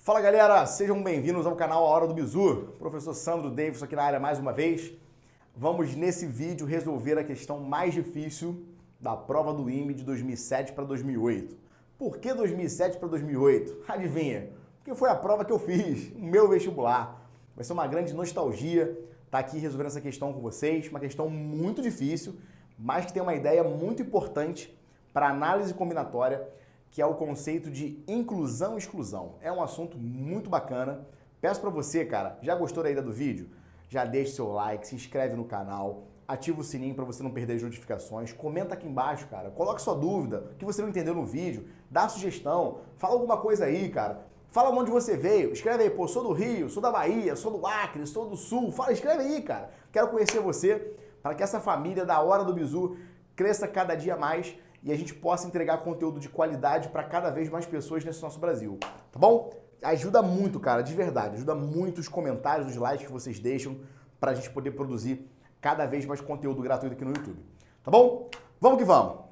Fala galera, sejam bem-vindos ao canal A Hora do Bizu. Professor Sandro Davis aqui na área mais uma vez. Vamos nesse vídeo resolver a questão mais difícil da prova do IME de 2007 para 2008. Por que 2007 para 2008? Adivinha? Porque foi a prova que eu fiz, o meu vestibular. Vai ser uma grande nostalgia estar aqui resolvendo essa questão com vocês, uma questão muito difícil, mas que tem uma ideia muito importante para análise combinatória, que é o conceito de inclusão e exclusão. É um assunto muito bacana. Peço para você, cara, já gostou da ideia do vídeo? Já deixa seu like, se inscreve no canal, ativa o sininho para você não perder as notificações, comenta aqui embaixo, cara, coloque sua dúvida, o que você não entendeu no vídeo, dá sugestão, fala alguma coisa aí, cara. Fala onde você veio, escreve aí, pô, sou do Rio, sou da Bahia, sou do Acre, sou do Sul, fala, escreve aí, cara. Quero conhecer você, para que essa família da Hora do Bizu cresça cada dia mais e a gente possa entregar conteúdo de qualidade para cada vez mais pessoas nesse nosso Brasil, tá bom? Ajuda muito, cara, de verdade, ajuda muito os comentários, os likes que vocês deixam para a gente poder produzir cada vez mais conteúdo gratuito aqui no YouTube, tá bom? Vamos que vamos!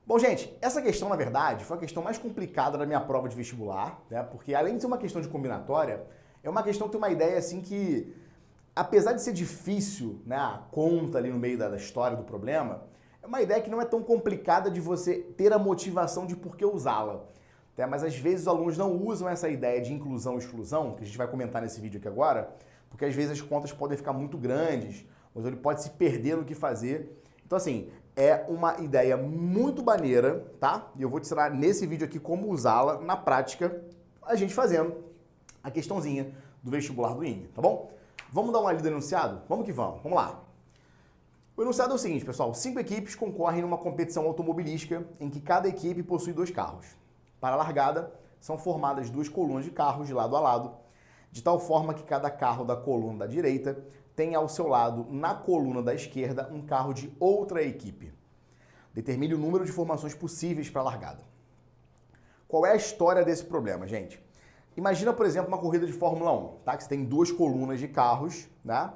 Bom, gente, essa questão, na verdade, foi a questão mais complicada da minha prova de vestibular, né? Porque além de ser uma questão de combinatória, é uma questão que tem uma ideia assim que, apesar de ser difícil, né, a conta ali no meio da história do problema, é uma ideia que não é tão complicada de você ter a motivação de por que usá-la. Né? Mas às vezes os alunos não usam essa ideia de inclusão e exclusão, que a gente vai comentar nesse vídeo aqui agora, porque às vezes as contas podem ficar muito grandes, ou ele pode se perder no que fazer. Então assim, é uma ideia muito maneira, tá? E eu vou te ensinar nesse vídeo aqui como usá-la na prática, a gente fazendo a questãozinha do vestibular do IME, tá bom? Vamos dar uma lida no enunciado? Vamos que vamos, vamos lá. O enunciado é o seguinte, pessoal, 5 equipes concorrem numa competição automobilística em que cada equipe possui 2 carros. Para a largada, são formadas 2 colunas de carros de lado a lado, de tal forma que cada carro da coluna da direita tem ao seu lado, na coluna da esquerda, um carro de outra equipe. Determine o número de formações possíveis para a largada. Qual é a história desse problema, gente? Imagina, por exemplo, uma corrida de Fórmula 1, tá? Que você tem 2 colunas de carros, né?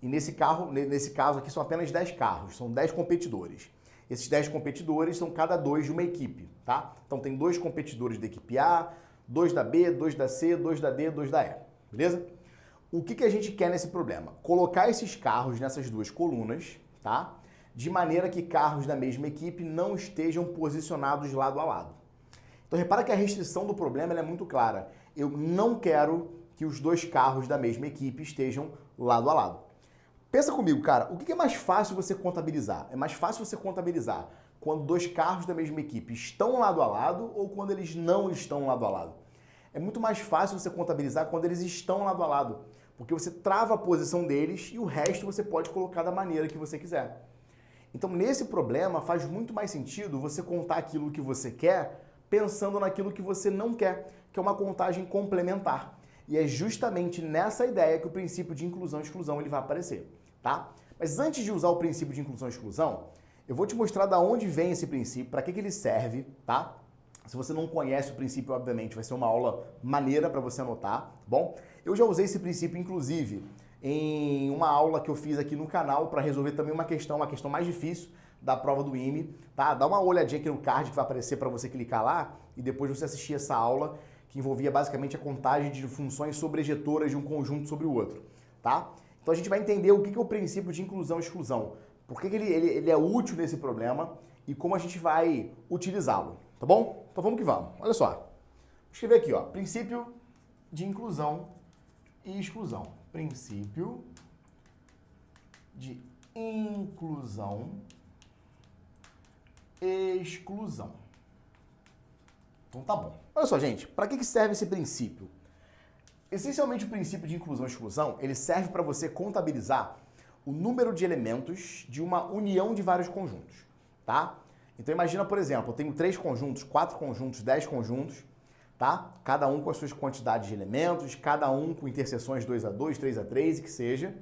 E nesse caso aqui são apenas 10 carros, são 10 competidores. Esses 10 competidores são cada 2 de uma equipe, tá? Então tem 2 competidores da equipe A, 2 da B, 2 da C, 2 da D, 2 da E, beleza? O que a gente quer nesse problema? Colocar esses carros nessas 2 colunas, tá? De maneira que carros da mesma equipe não estejam posicionados lado a lado. Então repara que a restrição do problema ela é muito clara. Eu não quero que os 2 carros da mesma equipe estejam lado a lado. Pensa comigo, cara, o que é mais fácil você contabilizar? É mais fácil você contabilizar quando 2 carros da mesma equipe estão lado a lado ou quando eles não estão lado a lado? É muito mais fácil você contabilizar quando eles estão lado a lado, porque você trava a posição deles e o resto você pode colocar da maneira que você quiser. Então, nesse problema, faz muito mais sentido você contar aquilo que você quer pensando naquilo que você não quer, que é uma contagem complementar. E é justamente nessa ideia que o princípio de inclusão e exclusão ele vai aparecer, tá? Mas antes de usar o princípio de inclusão e exclusão, eu vou te mostrar de onde vem esse princípio, para que ele serve, tá? Se você não conhece o princípio, obviamente, vai ser uma aula maneira para você anotar, tá bom? Eu já usei esse princípio, inclusive, em uma aula que eu fiz aqui no canal para resolver também uma questão mais difícil da prova do IME, tá? Dá uma olhadinha aqui no card que vai aparecer para você clicar lá e depois você assistir essa aula que envolvia basicamente a contagem de funções sobrejetoras de um conjunto sobre o outro, tá? Então a gente vai entender o que é o princípio de inclusão e exclusão, por que ele é útil nesse problema e como a gente vai utilizá-lo, tá bom? Então vamos que vamos. Olha só, vou escrever aqui, ó, princípio de inclusão e exclusão. Princípio de inclusão e exclusão. Então tá bom. Olha só, gente, para que serve esse princípio? Essencialmente, o princípio de inclusão e exclusão, ele serve para você contabilizar o número de elementos de uma união de vários conjuntos, tá? Então imagina, por exemplo, eu tenho 3 conjuntos, 4 conjuntos, 10 conjuntos, tá? Cada um com as suas quantidades de elementos, cada um com interseções 2 a 2, 3 a 3 e que seja.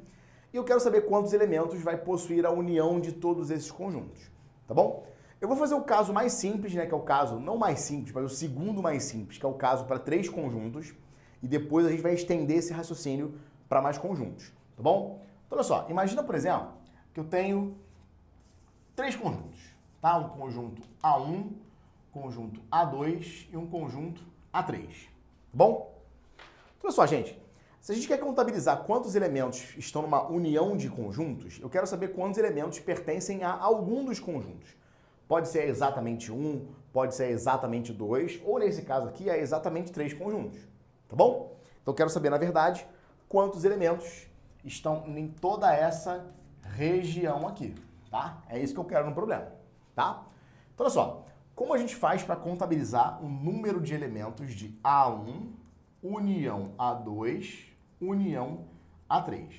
E eu quero saber quantos elementos vai possuir a união de todos esses conjuntos, tá bom? Eu vou fazer o caso mais simples, né, que é o caso, não mais simples, mas o segundo mais simples, que é o caso para 3 conjuntos, e depois a gente vai estender esse raciocínio para mais conjuntos, tá bom? Então olha só, imagina, por exemplo, que eu tenho 3 conjuntos, tá? Um conjunto A1, conjunto A2 e um conjunto A3, tá bom? Olha só, gente, se a gente quer contabilizar quantos elementos estão numa união de conjuntos, eu quero saber quantos elementos pertencem a algum dos conjuntos. Pode ser exatamente um, pode ser exatamente dois, ou nesse caso aqui é exatamente 3 conjuntos, tá bom? Então eu quero saber, na verdade, quantos elementos estão em toda essa região aqui, tá? É isso que eu quero no problema, tá? Então olha só, como a gente faz para contabilizar o número de elementos de A1, união A2, união A3,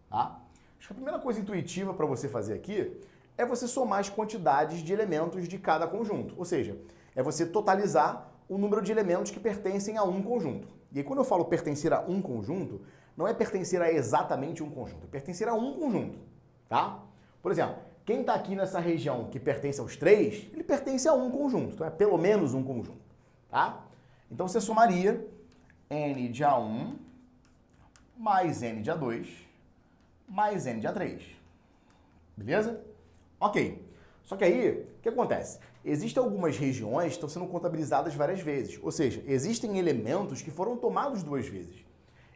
tá? Acho que a primeira coisa intuitiva para você fazer aqui é você somar as quantidades de elementos de cada conjunto, ou seja, é você totalizar o número de elementos que pertencem a um conjunto. E aí quando eu falo pertencer a um conjunto, não é pertencer a exatamente um conjunto, é pertencer a um conjunto, tá? Por exemplo, quem está aqui nessa região que pertence aos 3, ele pertence a um conjunto, então é pelo menos um conjunto, tá? Então você somaria n de A1 mais n de A2 mais n de A3, beleza? Ok, só que aí, o que acontece? Existem algumas regiões que estão sendo contabilizadas várias vezes, ou seja, existem elementos que foram tomados 2 vezes.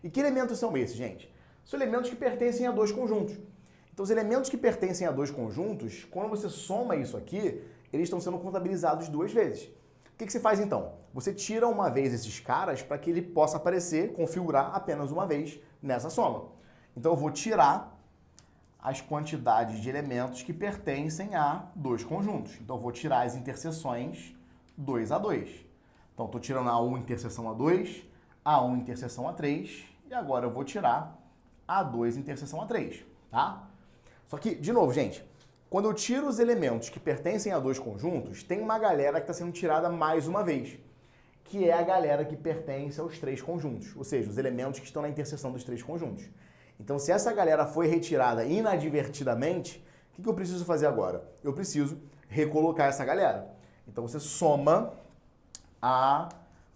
E que elementos são esses, gente? São elementos que pertencem a 2 conjuntos. Então, os elementos que pertencem a 2 conjuntos, quando você soma isso aqui, eles estão sendo contabilizados 2 vezes. O que você faz então? Você tira uma vez esses caras para que ele possa aparecer, configurar apenas uma vez nessa soma. Então, eu vou tirar as quantidades de elementos que pertencem a 2 conjuntos. Então, eu vou tirar as interseções 2 a 2. Então, estou tirando A1 interseção A2, A1 interseção A3, e agora eu vou tirar A2 interseção A3, tá? Só que, de novo, gente, quando eu tiro os elementos que pertencem a 2 conjuntos, tem uma galera que está sendo tirada mais uma vez, que é a galera que pertence aos 3 conjuntos, ou seja, os elementos que estão na interseção dos 3 conjuntos. Então, se essa galera foi retirada inadvertidamente, o que eu preciso fazer agora? Eu preciso recolocar essa galera. Então, você soma a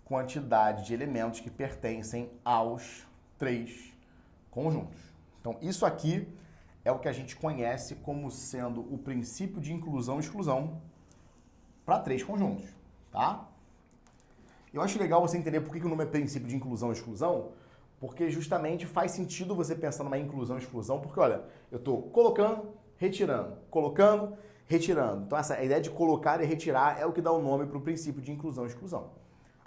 quantidade de elementos que pertencem aos 3 conjuntos. Então, isso aqui é o que a gente conhece como sendo o princípio de inclusão e exclusão para 3 conjuntos, tá? Eu acho legal você entender por que o nome é princípio de inclusão e exclusão, porque justamente faz sentido você pensar numa inclusão e exclusão, porque olha, eu estou colocando, retirando. Então essa ideia de colocar e retirar é o que dá o nome para o princípio de inclusão e exclusão.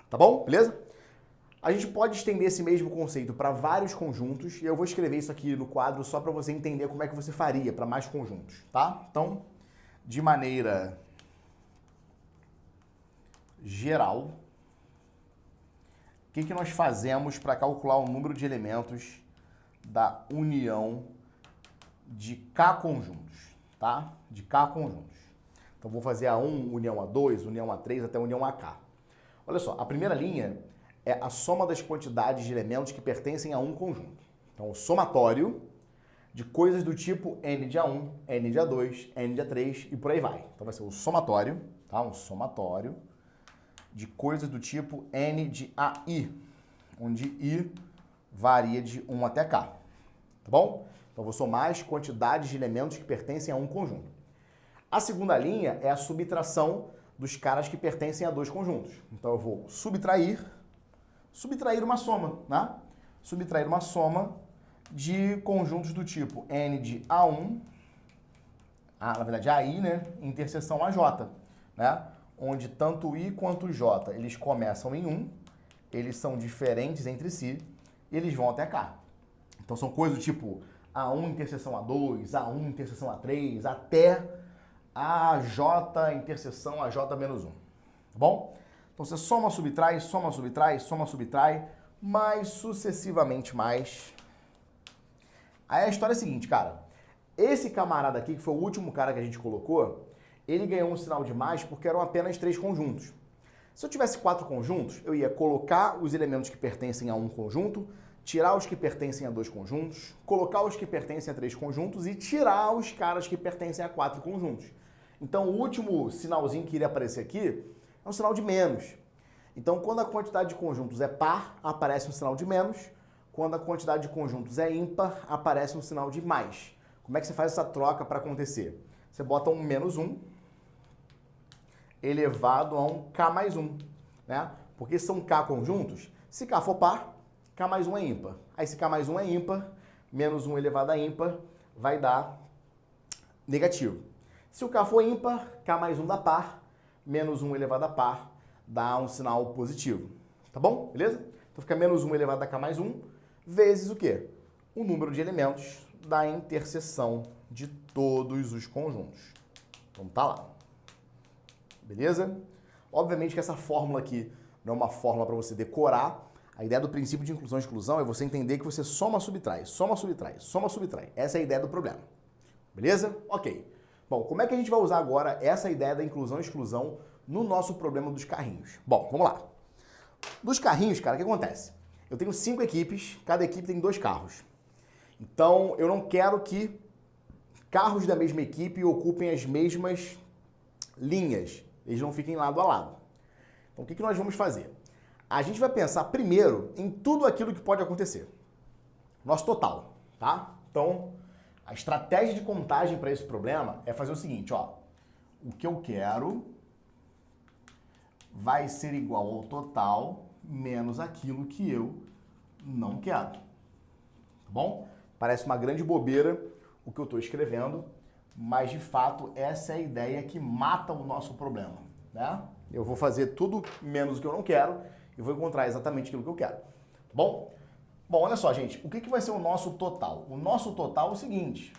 Tá bom? Beleza? A gente pode estender esse mesmo conceito para vários conjuntos, e eu vou escrever isso aqui no quadro só para você entender como é que você faria para mais conjuntos, tá? Então, de maneira geral, o que nós fazemos para calcular o número de elementos da união de K conjuntos, tá? De K conjuntos. Então, vou fazer A1, união A2, união A3 até união AK. Olha só, a primeira linha é a soma das quantidades de elementos que pertencem a um conjunto. Então, o somatório de coisas do tipo n de A1, n de A2, n de A3 e por aí vai. Então, vai ser o somatório, tá? Um somatório de coisas do tipo n de AI, onde I varia de 1 até K, tá bom? Então, vou somar as quantidades de elementos que pertencem a um conjunto. A segunda linha é a subtração dos caras que pertencem a 2 conjuntos. Então, eu vou subtrair uma soma, né? Subtrair uma soma de conjuntos do tipo n de A1, na verdade AI, né? Interseção AJ, né? Onde tanto I quanto o J, eles começam em 1, eles são diferentes entre si, e eles vão até K. Então são coisas do tipo A1 interseção A2, A1 interseção A3, até AJ interseção AJ menos 1. Tá bom? Então você soma, subtrai, soma, subtrai, soma, subtrai, mais sucessivamente mais. Aí a história é a seguinte, cara. Esse camarada aqui, que foi o último cara que a gente colocou, ele ganhou um sinal de mais porque eram apenas 3 conjuntos. Se eu tivesse 4 conjuntos, eu ia colocar os elementos que pertencem a um conjunto, tirar os que pertencem a 2 conjuntos, colocar os que pertencem a 3 conjuntos e tirar os caras que pertencem a 4 conjuntos. Então, o último sinalzinho que iria aparecer aqui é um sinal de menos. Então, quando a quantidade de conjuntos é par, aparece um sinal de menos. Quando a quantidade de conjuntos é ímpar, aparece um sinal de mais. Como é que você faz essa troca para acontecer? Você bota um menos 1, elevado a um K mais 1, né? Porque são K conjuntos, se K for par, K mais 1 é ímpar. Aí se K mais 1 é ímpar, menos 1 elevado a ímpar vai dar negativo. Se o K for ímpar, K mais 1 dá par, menos 1 elevado a par dá um sinal positivo. Tá bom? Beleza? Então fica menos 1 elevado a K mais 1 vezes o quê? O número de elementos da interseção de todos os conjuntos. Então tá lá. Beleza? Obviamente que essa fórmula aqui não é uma fórmula para você decorar. A ideia do princípio de inclusão e exclusão é você entender que você soma, subtrai, soma, subtrai, soma, subtrai. Essa é a ideia do problema. Beleza? Ok. Bom, como é que a gente vai usar agora essa ideia da inclusão e exclusão no nosso problema dos carrinhos? Bom, vamos lá. Dos carrinhos, cara, o que acontece? Eu tenho 5 equipes, cada equipe tem 2 carros. Então, eu não quero que carros da mesma equipe ocupem as mesmas linhas. Eles não fiquem lado a lado. Então, o que nós vamos fazer? A gente vai pensar primeiro em tudo aquilo que pode acontecer. Nosso total, tá? Então, a estratégia de contagem para esse problema é fazer o seguinte, ó. O que eu quero vai ser igual ao total menos aquilo que eu não quero. Tá bom? Parece uma grande bobeira o que eu estou escrevendo, mas de fato essa é a ideia que mata o nosso problema, né? Eu vou fazer tudo menos o que eu não quero e vou encontrar exatamente aquilo que eu quero. Tá bom? Bom, olha só, gente. O que vai ser o nosso total? O nosso total é o seguinte.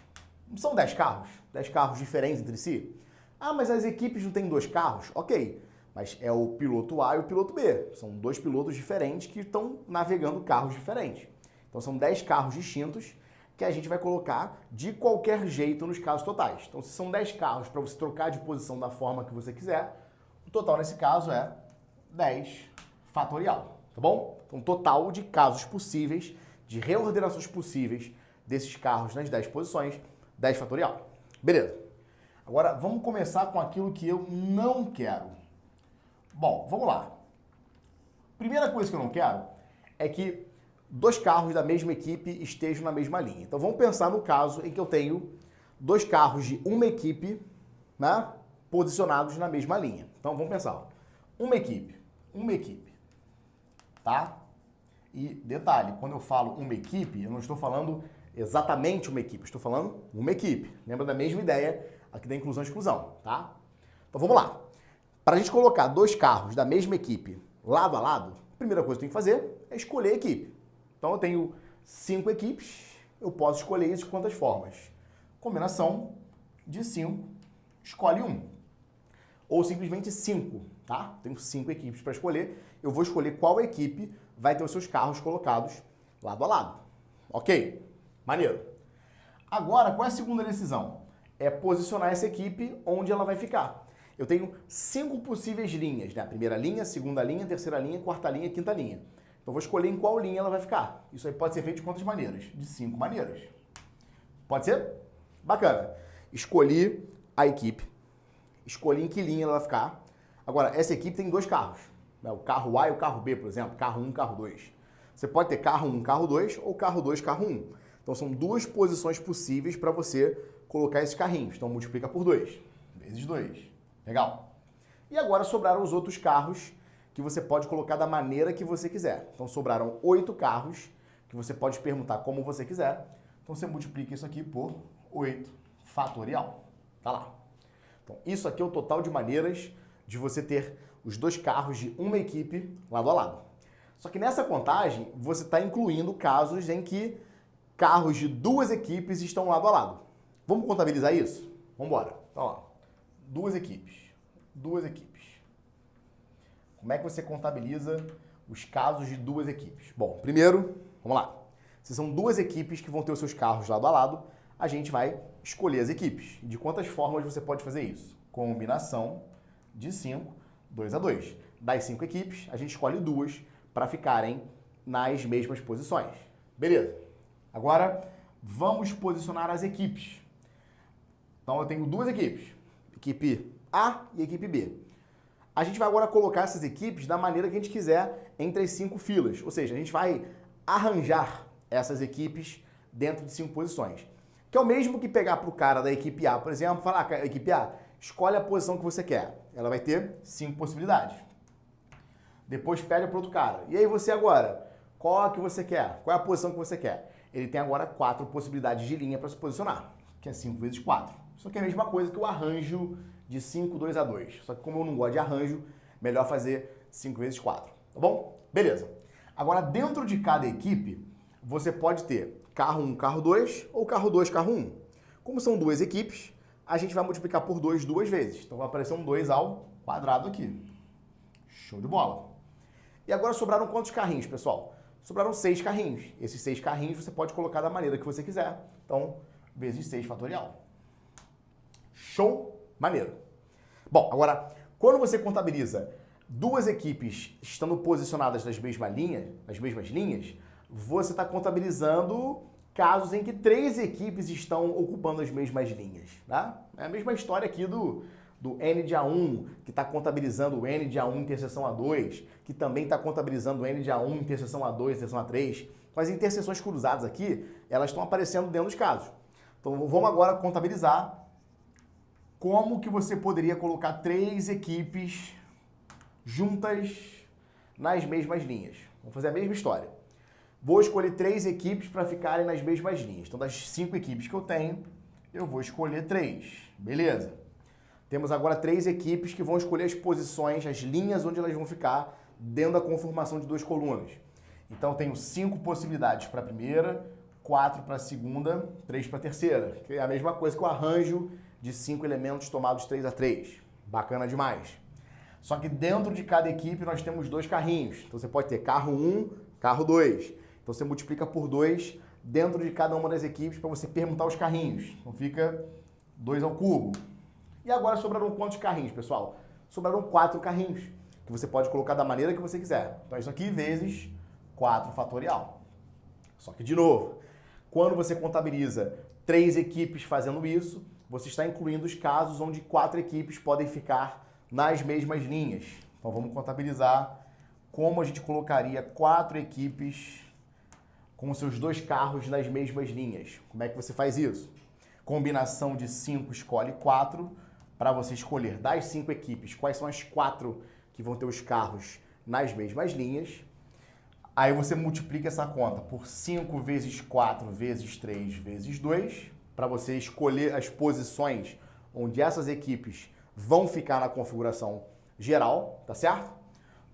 São 10 carros? 10 carros diferentes entre si? Ah, mas as equipes não têm 2 carros? Ok. Mas é o piloto A e o piloto B. São 2 pilotos diferentes que estão navegando carros diferentes. Então são 10 carros distintos que a gente vai colocar de qualquer jeito nos casos totais. Então se são 10 carros para você trocar de posição da forma que você quiser, o total nesse caso é 10 fatorial, tá bom? Então total de casos possíveis, de reordenações possíveis desses carros nas 10 posições, 10 fatorial. Beleza. Agora vamos começar com aquilo que eu não quero. Bom, vamos lá. Primeira coisa que eu não quero é que 2 carros da mesma equipe estejam na mesma linha. Então vamos pensar no caso em que eu tenho 2 carros de uma equipe, né, posicionados na mesma linha. Então vamos pensar, ó. Uma equipe, tá? E detalhe, quando eu falo uma equipe, eu não estou falando exatamente uma equipe, estou falando uma equipe. Lembra da mesma ideia aqui da inclusão e exclusão, tá? Então vamos lá. Para a gente colocar 2 carros da mesma equipe lado a lado, a primeira coisa que eu tenho que fazer é escolher a equipe. Então eu tenho 5 equipes, eu posso escolher isso de quantas formas? Combinação de 5, escolhe 1. Ou simplesmente 5, tá? Tenho 5 equipes para escolher, eu vou escolher qual equipe vai ter os seus carros colocados lado a lado. Ok? Maneiro. Agora, qual é a segunda decisão? É posicionar essa equipe onde ela vai ficar. Eu tenho 5 possíveis linhas, né? Primeira linha, segunda linha, terceira linha, quarta linha, quinta linha. Então, eu vou escolher em qual linha ela vai ficar. Isso aí pode ser feito de quantas maneiras? De 5 maneiras. Pode ser? Bacana. Escolhi a equipe. Escolhi em que linha ela vai ficar. Agora, essa equipe tem 2 carros. Né? O carro A e o carro B, por exemplo. Carro 1, carro 2. Você pode ter carro 1, carro 2 ou carro 2, carro 1. Então, são 2 posições possíveis para você colocar esses carrinhos. Então, multiplica por 2. Vezes 2. Legal. E agora sobraram os outros carros que você pode colocar da maneira que você quiser. Então sobraram 8 carros que você pode permutar como você quiser. Então você multiplica isso aqui por 8 fatorial. Tá lá. Então isso aqui é o total de maneiras de você ter os 2 carros de uma equipe lado a lado. Só que nessa contagem você está incluindo casos em que carros de 2 equipes estão lado a lado. Vamos contabilizar isso? Vamos embora. Então, ó, 2 equipes. 2 equipes. Como é que você contabiliza os casos de 2 equipes? Bom, primeiro, vamos lá. Se são 2 equipes que vão ter os seus carros lado a lado, a gente vai escolher as equipes. De quantas formas você pode fazer isso? Combinação de 5, 2 a 2. Das 5 equipes, a gente escolhe 2 para ficarem nas mesmas posições. Beleza. Agora, vamos posicionar as equipes. Então, eu tenho 2 equipes. Equipe A e equipe B. A gente vai agora colocar essas equipes da maneira que a gente quiser entre as 5 filas. Ou seja, a gente vai arranjar essas equipes dentro de 5 posições. Que é o mesmo que pegar para o cara da equipe A, por exemplo, falar, equipe A, escolhe a posição que você quer. Ela vai ter 5 possibilidades. Depois pede para outro cara. E aí você agora, qual a que você quer? Qual é a posição que você quer? Ele tem agora 4 possibilidades de linha para se posicionar, que é 5 vezes 4. Isso aqui é a mesma coisa que o arranjo de 5, 2 a 2. Só que como eu não gosto de arranjo, melhor fazer 5 vezes 4, tá bom? Beleza. Agora, dentro de cada equipe, você pode ter carro 1, carro 2 ou carro 2, carro 1. Como são duas equipes, a gente vai multiplicar por 2 duas vezes. Então vai aparecer um 2 ao quadrado aqui. Show de bola. E agora sobraram quantos carrinhos, pessoal? Sobraram 6 carrinhos. Esses 6 carrinhos você pode colocar da maneira que você quiser. Então, vezes 6 fatorial. Show? Maneiro. Bom, agora, quando você contabiliza duas equipes estando posicionadas nas mesmas linhas, você está contabilizando casos em que 3 equipes estão ocupando as mesmas linhas. Tá? É a mesma história aqui do N de A1, que está contabilizando o N de A1 interseção A2, que também está contabilizando o N de A1 interseção A2, interseção A3. As interseções cruzadas aqui, elas estão aparecendo dentro dos casos. Então vamos agora contabilizar como que você poderia colocar 3 equipes juntas nas mesmas linhas. Vamos fazer a mesma história. Vou escolher 3 equipes para ficarem nas mesmas linhas. Então das 5 equipes que eu tenho, eu vou escolher 3. Beleza? Temos agora 3 equipes que vão escolher as posições, as linhas onde elas vão ficar dentro da conformação de 2 colunas. Então, eu tenho 5 possibilidades para a primeira, 4 para a segunda, 3 para a terceira. Que é a mesma coisa que o arranjo de 5 elementos tomados 3 a 3. Bacana demais. Só que dentro de cada equipe nós temos 2 carrinhos. Então, você pode ter carro 1, carro 2. Então, você multiplica por 2 dentro de cada uma das equipes para você permutar os carrinhos. Então, fica 2 ao cubo. E agora sobraram quantos carrinhos, pessoal? Sobraram 4 carrinhos, que você pode colocar da maneira que você quiser. Então, isso aqui vezes 4 fatorial. Só que, de novo, quando você contabiliza 3 equipes fazendo isso, você está incluindo os casos onde 4 equipes podem ficar nas mesmas linhas. Então, vamos contabilizar como a gente colocaria 4 equipes com seus 2 carros nas mesmas linhas. Como é que você faz isso? Combinação de 5 escolhe 4, para você escolher das 5 equipes quais são as 4 que vão ter os carros nas mesmas linhas. Aí você multiplica essa conta por 5 vezes 4 vezes 3 vezes 2, para você escolher as posições onde essas equipes vão ficar na configuração geral, tá certo?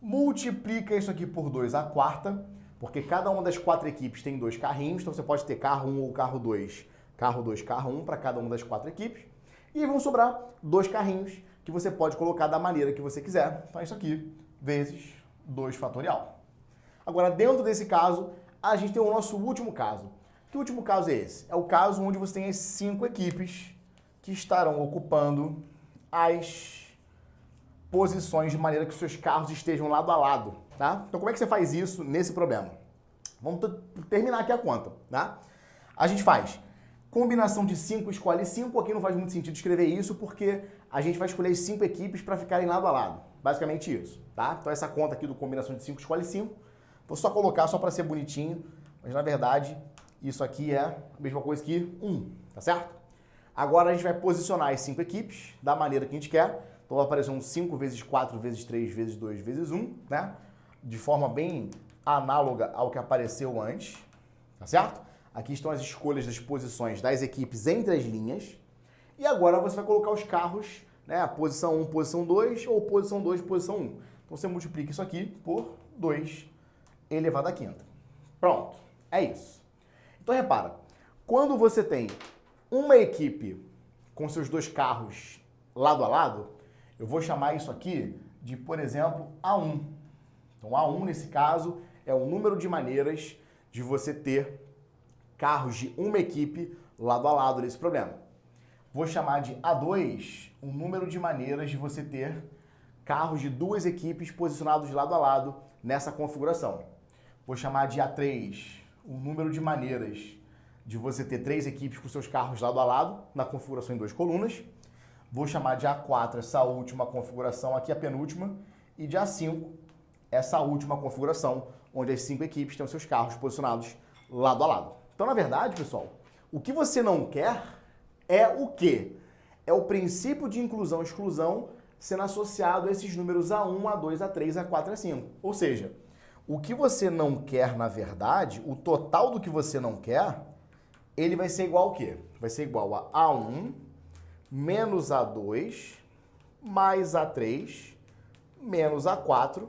Multiplica isso aqui por 2 à quarta, porque cada uma das 4 equipes tem 2 carrinhos, então você pode ter carro 1 ou carro 2, carro 2, carro 1 para cada uma das 4 equipes. E vão sobrar 2 carrinhos que você pode colocar da maneira que você quiser. Então, isso aqui vezes 2 fatorial. Agora, dentro desse caso, a gente tem o nosso último caso. Que último caso é esse? É o caso onde você tem as 5 equipes que estarão ocupando as posições de maneira que os seus carros estejam lado a lado, tá? Então, como é que você faz isso nesse problema? Vamos terminar aqui a conta, tá? A gente faz combinação de 5 escolhe 5. Aqui não faz muito sentido escrever isso, porque a gente vai escolher as 5 equipes para ficarem lado a lado. Basicamente isso, tá? Então, essa conta aqui do combinação de 5 escolhe 5. Vou só colocar só para ser bonitinho, mas na verdade isso aqui é a mesma coisa que 1, tá certo? Agora a gente vai posicionar as 5 equipes da maneira que a gente quer. Então vai aparecer um 5 vezes 4 vezes 3 vezes 2 vezes 1, né? De forma bem análoga ao que apareceu antes, tá certo? Aqui estão as escolhas das posições das equipes entre as linhas. E agora você vai colocar os carros, né? A posição 1, posição 2 ou posição 2, posição 1. Então você multiplica isso aqui por 2 elevado à quinta. Pronto, é isso. Então repara, quando você tem uma equipe com seus 2 carros lado a lado, eu vou chamar isso aqui de, por exemplo, A1. Então A1 nesse caso é o número de maneiras de você ter carros de uma equipe lado a lado nesse problema. Vou chamar de A2 o número de maneiras de você ter carros de 2 equipes posicionados lado a lado nessa configuração. Vou chamar de A3 o número de maneiras de você ter 3 equipes com seus carros lado a lado na configuração em 2 colunas. Vou chamar de A4 essa última configuração aqui, a penúltima, e de A5 essa última configuração, onde as 5 equipes têm os seus carros posicionados lado a lado. Então, na verdade, pessoal, o que você não quer é o quê? é o princípio de inclusão e exclusão sendo associado a esses números A1, A2, A3, A4, A5. Ou seja, o que você não quer, na verdade, o total do que você não quer, ele vai ser igual ao quê? Vai ser igual a A1 menos A2 mais A3 menos A4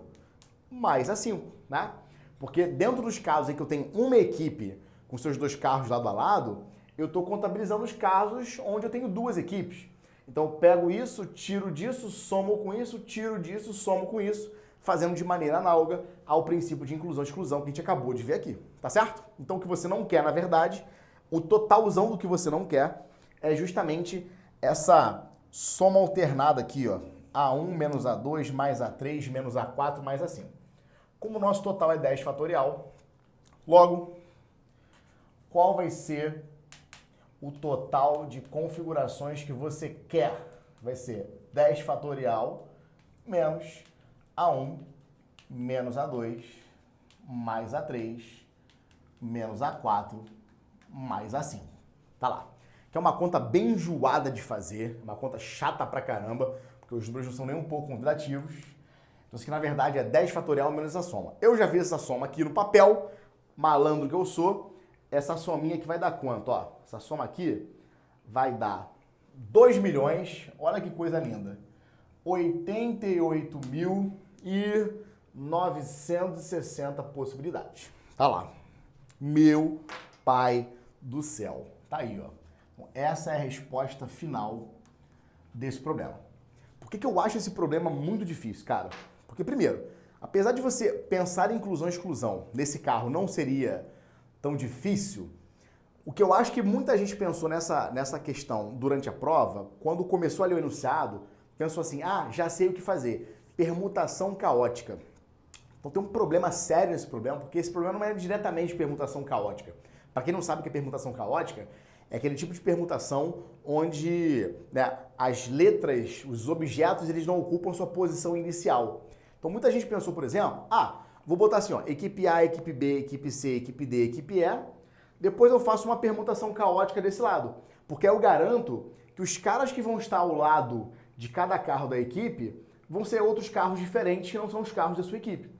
mais A5, né? Porque dentro dos casos em que eu tenho uma equipe com seus dois carros lado a lado, eu estou contabilizando os casos onde eu tenho duas equipes. Então eu pego isso, tiro disso, somo com isso, tiro disso, somo com isso, fazendo de maneira análoga ao princípio de inclusão e exclusão que a gente acabou de ver aqui, tá certo? Então o que você não quer, na verdade, o totalzão do que você não quer é justamente essa soma alternada aqui, ó. A1 menos A2 mais A3 menos A4 mais A5. Como o nosso total é 10 fatorial, logo, qual vai ser o total de configurações que você quer? Vai ser 10 fatorial menos A1 menos A2 mais A3 menos A4 mais A5. Tá lá. Que é uma conta bem enjoada de fazer, uma conta chata pra caramba, porque os números não são nem um pouco convidativos. Então isso aqui na verdade é 10 fatorial menos a soma. Eu já fiz essa soma aqui no papel, malandro que eu sou. Essa sominha aqui vai dar quanto? Ó, essa soma aqui vai dar 2 milhões, olha que coisa linda, 88.960 possibilidades. Tá lá. Meu pai do céu. Tá aí, ó. Então, essa é a resposta final desse problema. Por que eu acho esse problema muito difícil, cara? Porque, primeiro, apesar de você pensar em inclusão e exclusão nesse carro não seria tão difícil, o que eu acho que muita gente pensou nessa questão durante a prova, quando começou a ler o enunciado, pensou assim, ah, já sei o que fazer, permutação caótica. Então tem um problema sério nesse problema, porque esse problema não é diretamente permutação caótica. Para quem não sabe o que é permutação caótica, é aquele tipo de permutação onde, né, as letras, os objetos, eles não ocupam sua posição inicial. Então muita gente pensou, por exemplo, vou botar assim, ó, equipe A, equipe B, equipe C, equipe D, equipe E, depois eu faço uma permutação caótica desse lado, porque eu garanto que os caras que vão estar ao lado de cada carro da equipe vão ser outros carros diferentes que não são os carros da sua equipe.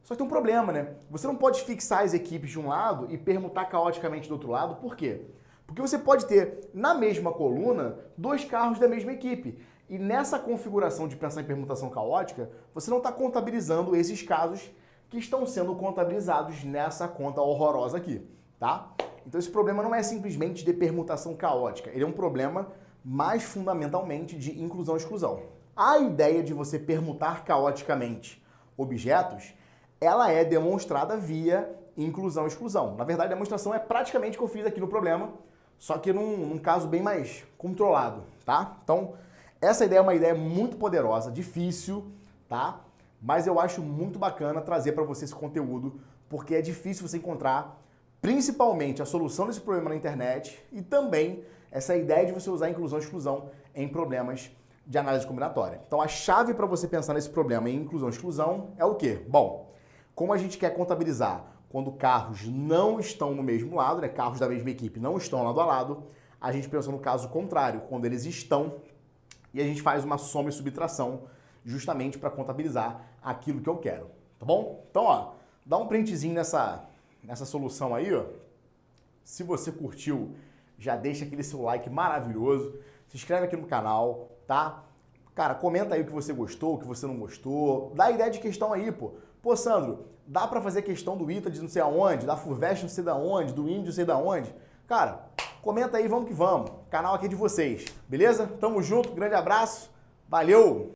Só que tem um problema, né? Você não pode fixar as equipes de um lado e permutar caoticamente do outro lado, por quê? Porque você pode ter, na mesma coluna, dois carros da mesma equipe. E nessa configuração de pensar em permutação caótica, você não está contabilizando esses casos que estão sendo contabilizados nessa conta horrorosa aqui, tá? Então esse problema não é simplesmente de permutação caótica, ele é um problema mais fundamentalmente de inclusão e exclusão. A ideia de você permutar caoticamente objetos, ela é demonstrada via inclusão e exclusão. Na verdade, a demonstração é praticamente o que eu fiz aqui no problema, só que num caso bem mais controlado, tá? Então, essa ideia é uma ideia muito poderosa, difícil, tá? Mas eu acho muito bacana trazer para você esse conteúdo, porque é difícil você encontrar, principalmente, a solução desse problema na internet e também essa ideia de você usar inclusão e exclusão em problemas de análise combinatória. Então, a chave para você pensar nesse problema em inclusão e exclusão é o quê? Bom, como a gente quer contabilizar quando carros não estão no mesmo lado, né, carros da mesma equipe não estão lado a lado, a gente pensa no caso contrário, quando eles estão, e a gente faz uma soma e subtração justamente para contabilizar aquilo que eu quero, tá bom? Então, ó, dá um printzinho nessa solução aí, ó. Se você curtiu, já deixa aquele seu like maravilhoso, se inscreve aqui no canal, tá? Cara, comenta aí o que você gostou, o que você não gostou, dá ideia de questão aí, pô. Pô, Sandro, dá pra fazer questão do ITA de não sei aonde, da FUVEST não sei da onde, do INDE não sei da onde? Cara, comenta aí, vamos que vamos. O canal aqui é de vocês, beleza? Tamo junto, grande abraço, valeu!